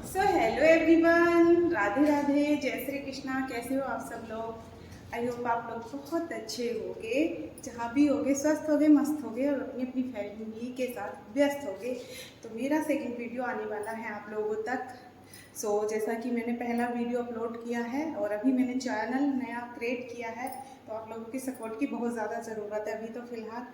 So hello everyone, Radhe Radhe, जय श्री कृष्णा। कैसे हो आप सब लोग? आई होप आप लोग बहुत अच्छे होगे, जहाँ भी होगे स्वस्थ होगे, मस्त होगे और अपनी अपनी फैमिली के साथ व्यस्त होगे। तो मेरा सेकंड वीडियो आने वाला है आप लोगों तक। जैसा कि मैंने पहला वीडियो अपलोड किया है और अभी मैंने चैनल नया क्रिएट किया है, तो आप लोगों की सपोर्ट की बहुत ज़्यादा ज़रूरत है अभी तो फ़िलहाल।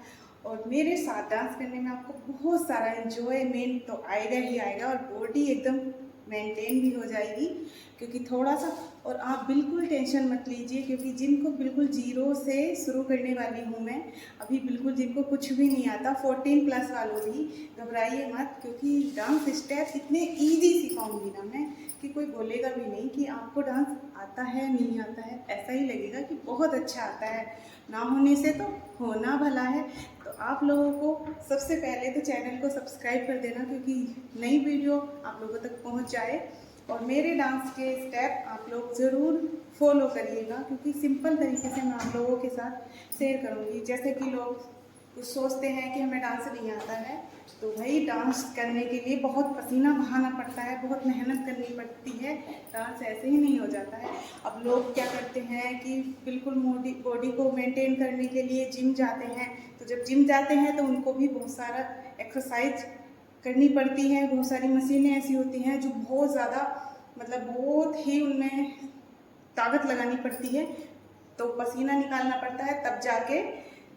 और मेरे साथ डांस करने में आपको बहुत सारा एंजॉयमेंट तो आएगा ही आएगा और बॉडी एकदम मेंटेन भी हो जाएगी, क्योंकि थोड़ा सा। और आप बिल्कुल टेंशन मत लीजिए, क्योंकि जिनको बिल्कुल जीरो से शुरू करने वाली हूँ मैं, अभी बिल्कुल जिनको कुछ भी नहीं आता, 14 प्लस वालों भी घबराइए मत, क्योंकि डांस स्टेप इतने ईजी सिखाऊंगी ना मैं कि कोई बोलेगा भी नहीं कि आपको डांस आता है नहीं आता है। ऐसा ही लगेगा कि बहुत अच्छा आता है। ना होने से तो होना भला है। तो आप लोगों को सबसे पहले तो चैनल को सब्सक्राइब कर देना, क्योंकि नई वीडियो आप लोगों तक पहुंच जाए। और मेरे डांस के स्टेप आप लोग ज़रूर फॉलो करिएगा, क्योंकि सिंपल तरीके से मैं आप लोगों के साथ शेयर करूंगी। जैसे कि लोग कुछ सोचते हैं कि हमें डांस नहीं आता है, तो भाई डांस करने के लिए बहुत पसीना बहाना पड़ता है, बहुत मेहनत करनी पड़ती है। डांस ऐसे ही नहीं हो जाता है। अब लोग क्या करते हैं कि बिल्कुल बॉडी को मेंटेन करने के लिए जिम जाते हैं, तो जब जिम जाते हैं तो उनको भी बहुत सारा एक्सरसाइज करनी पड़ती है। बहुत सारी मशीनें ऐसी होती हैं जो बहुत ज़्यादा, मतलब बहुत ही उनमें ताकत लगानी पड़ती है, तो पसीना निकालना पड़ता है, तब जाके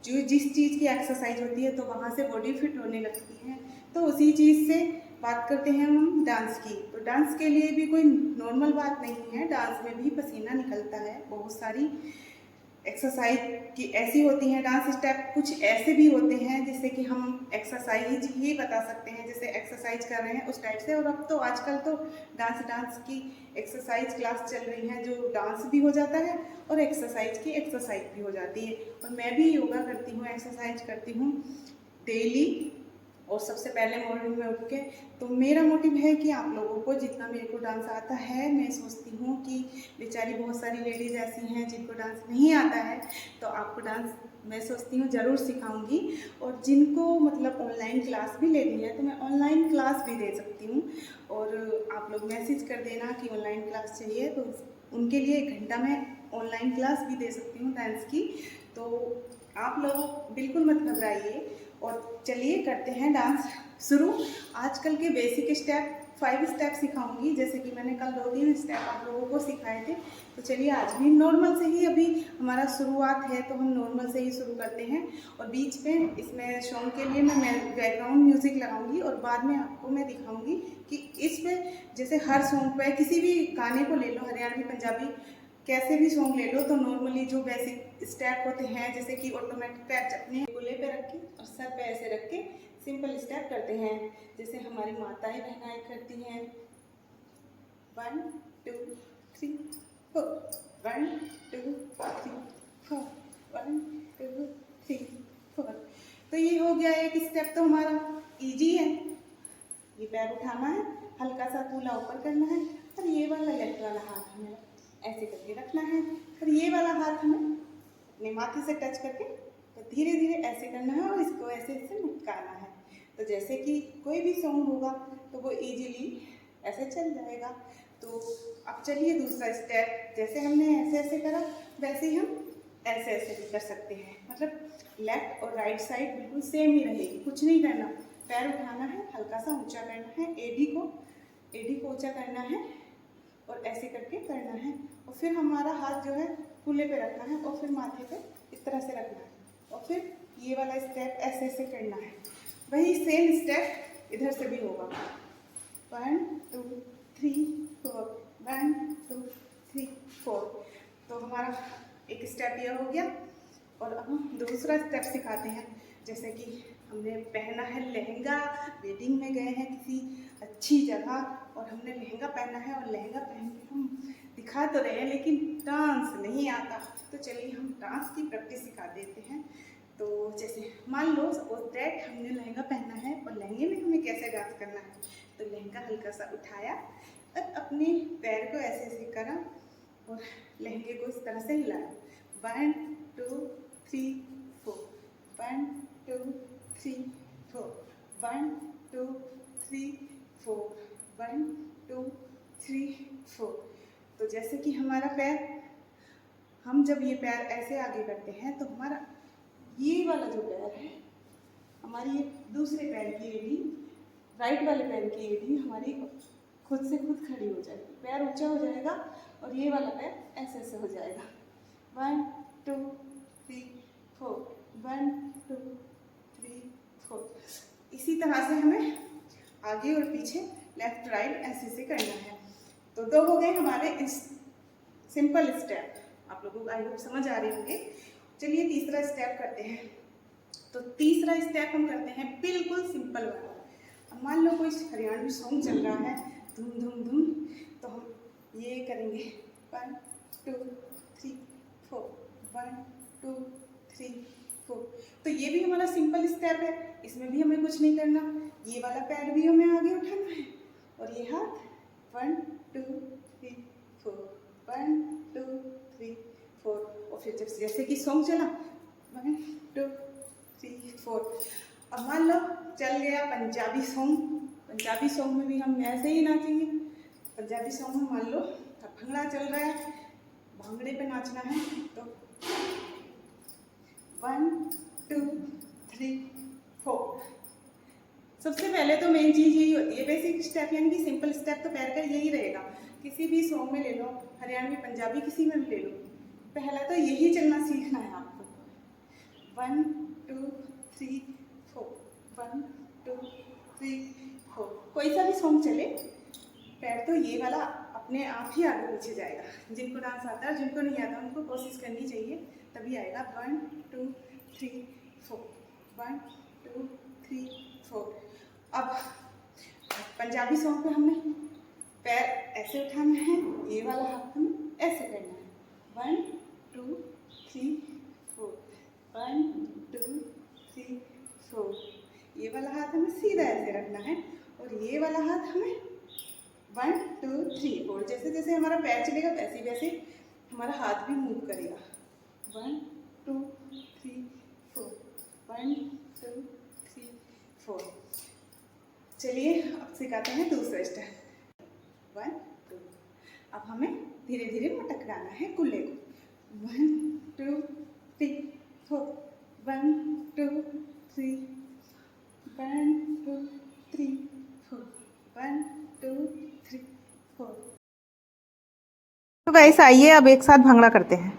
जो जिस चीज़ की एक्सरसाइज होती है तो वहाँ से बॉडी फिट होने लगती है। तो उसी चीज़ से बात करते हैं हम डांस की। तो डांस के लिए भी कोई नॉर्मल बात नहीं है, डांस में भी पसीना निकलता है। बहुत सारी एक्सरसाइज की ऐसी होती हैं, डांस स्टेप कुछ ऐसे भी होते हैं जिससे कि हम एक्सरसाइज ही बता सकते हैं, जैसे एक्सरसाइज कर रहे हैं उस टाइप से। और अब तो आजकल तो डांस की एक्सरसाइज क्लास चल रही हैं, जो डांस भी हो जाता है और एक्सरसाइज की एक्सरसाइज भी हो जाती है। और मैं भी योगा करती हूँ, एक्सरसाइज करती हूँ डेली। और सबसे पहले मॉर्निंग में उठ के, तो मेरा मोटिव है कि आप लोगों को जितना मेरे को डांस आता है, मैं सोचती हूँ कि बेचारी बहुत सारी लेडीज़ ऐसी हैं जिनको डांस नहीं आता है, तो आपको डांस मैं सोचती हूँ ज़रूर सिखाऊंगी। और जिनको मतलब ऑनलाइन क्लास भी लेनी है, तो मैं ऑनलाइन क्लास भी दे सकती हूँ। और आप लोग मैसेज कर देना कि ऑनलाइन क्लास चाहिए, तो उनके लिए 1 घंटा मैं ऑनलाइन क्लास भी दे सकती हूँ डांस की। तो आप लोग बिल्कुल मत घबराइए और चलिए करते हैं डांस शुरू। आजकल के बेसिक स्टेप 5 स्टेप सिखाऊंगी, जैसे कि मैंने कल 2-3 स्टेप आप लोगों को सिखाए थे। तो चलिए आज भी नॉर्मल से ही, अभी हमारा शुरुआत है तो हम नॉर्मल से ही शुरू करते हैं। और बीच में इसमें सॉन्ग के लिए मैं बैकग्राउंड म्यूजिक लगाऊंगी और बाद में आपको मैं दिखाऊंगी कि इसमें जैसे हर सॉन्ग पे किसी भी गाने को ले लो, हरियाणवी, पंजाबी, कैसे भी सॉन्ग ले लो, तो नॉर्मली जो बेसिक स्टेप होते हैं, जैसे कि ऑटोमेटिक पैच अपने गोले पे रख के और सर पे ऐसे रख के सिंपल स्टेप करते हैं, जैसे हमारी माताएं बहनाएं करती हैं। 1 2 3 4, 1 2 3 4, 1 2 3 4। तो ये हो गया एक स्टेप, तो हमारा इजी है। ये पैर उठाना है, हल्का सा कूल्हा ऊपर करना है, और ये वाला लेफ्ट वाला हाथ हमें ऐसे करके रखना है, और ये वाला हाथ हमें अपने माथे से टच करके तो धीरे धीरे ऐसे करना है और इसको ऐसे ऐसे मुटकाना है। तो जैसे कि कोई भी सॉन्ग होगा तो वो इजीली ऐसे चल जाएगा। तो अब चलिए दूसरा स्टेप, जैसे हमने ऐसे ऐसे करा वैसे ही हम ऐसे ऐसे भी कर सकते हैं। मतलब लेफ्ट और राइट साइड बिल्कुल सेम ही रहेगी, कुछ नहीं करना। पैर उठाना है, हल्का सा ऊंचा करना है, एडी को ऊंचा करना है और ऐसे करके करना है। और फिर हमारा हाथ जो है कूल्हे पे रखना है और फिर माथे पे इस तरह से रखना है, और फिर ये वाला स्टेप ऐसे ऐसे करना है। वही सेम स्टेप इधर से भी होगा। 1 2 3 4, 1 2 3 4। तो हमारा एक स्टेप यह हो गया। और अब हम दूसरा स्टेप सिखाते हैं। जैसे कि हमने पहना है लहंगा, वेडिंग में गए हैं किसी अच्छी जगह और हमने लहंगा पहना है, और लहंगा पहन के हम दिखा तो रहे हैं लेकिन डांस नहीं आता। तो चलिए हम डांस की प्रैक्टिस सिखा देते हैं। तो जैसे मान लो सपोज दैट हमने लहंगा पहना है और लहंगे में हमें कैसे डांस करना है। तो लहंगा हल्का सा उठाया और अपने पैर को ऐसे ऐसे करा और लहंगे को इस तरह से हिलाया। 1 2 3 4, 1 2 3 4, 1 2 3 4, 1 2 3 4। तो जैसे कि हमारा पैर, हम जब ये पैर ऐसे आगे करते हैं तो हमारा ये वाला जो पैर है, हमारी ये दूसरे पैर की एड़ी, राइट वाले पैर की एड़ी हमारी खुद से खुद खड़ी हो जाएगी, पैर ऊंचा हो जाएगा और ये वाला पैर ऐसे ऐसे हो जाएगा। 1 2 3 4, 1 2 3 4। इसी तरह से हमें आगे और पीछे, लेफ्ट राइट ऐसे से करना है। तो 2 हो गए हमारे इस सिंपल स्टेप, आप लोगों को आई होप समझ आ रहे होंगे। चलिए तीसरा स्टेप करते हैं। तो तीसरा स्टेप हम करते हैं बिल्कुल सिंपल वाला। अब मान लो कोई हरियाणवी सॉन्ग चल रहा है, धूम धूम धूम, तो हम ये करेंगे 1 2 3 4, 1 2 3 4। तो ये भी हमारा सिंपल स्टेप है, इसमें भी हमें कुछ नहीं करना। ये वाला पैर भी हमें आगे उठाना है और ये हाथ 1 2 3 4, 1 2 3 4। और फिर जब जैसे कि सॉन्ग चला 1 2 3 4। अब मान लो चल गया पंजाबी सॉन्ग, पंजाबी सॉन्ग में भी हम ऐसे ही नाचेंगे। पंजाबी सॉन्ग में मान लो भंगड़ा चल रहा है, भांगड़े पे नाचना है, तो 1 2 3 4। सबसे पहले तो मेन चीज़ यही होती है, बेसिक स्टेप यानी कि सिंपल स्टेप तो पैर का यही रहेगा। किसी भी सॉन्ग में ले लो, हरियाणवी पंजाबी किसी में भी ले लो, पहला तो यही चलना सीखना है आपको। 1 2 3 4, 1 2 3 4। कोई सा भी सॉन्ग चले, पैर तो ये वाला अपने आप ही आगे पीछे जाएगा। जिनको डांस आता है, जिनको नहीं आता, उनको कोशिश करनी चाहिए, तभी आएगा। 1 2 3 4, 1 2 3 4। अब पंजाबी सॉन्ग पे हमने पैर ऐसे उठाना है, ये वाला हाथ हमें ऐसे करना है। 1 2 3 4, 1 2 3 4। ये वाला हाथ हमें सीधा ऐसे रखना है और ये वाला हाथ हमें 1 2 3 4। जैसे जैसे हमारा पैर चलेगा वैसे वैसे हमारा हाथ भी मूव करेगा। 1 2 3 4, 1 2 3 4। चलिए अब सिखाते हैं दूसरा स्टेप। 1 2। अब हमें धीरे धीरे मटकाना है कुल्ले को। 1 2 3 4, 1 2 3 1 2 3 4, 1 2 3 4। तो गाइस आइए अब एक साथ भांगड़ा करते हैं।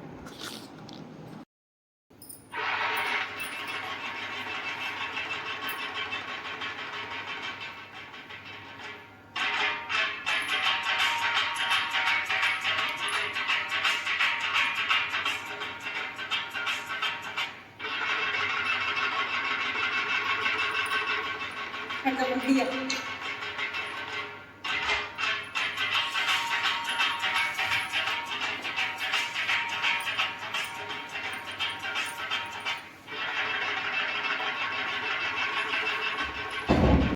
दिया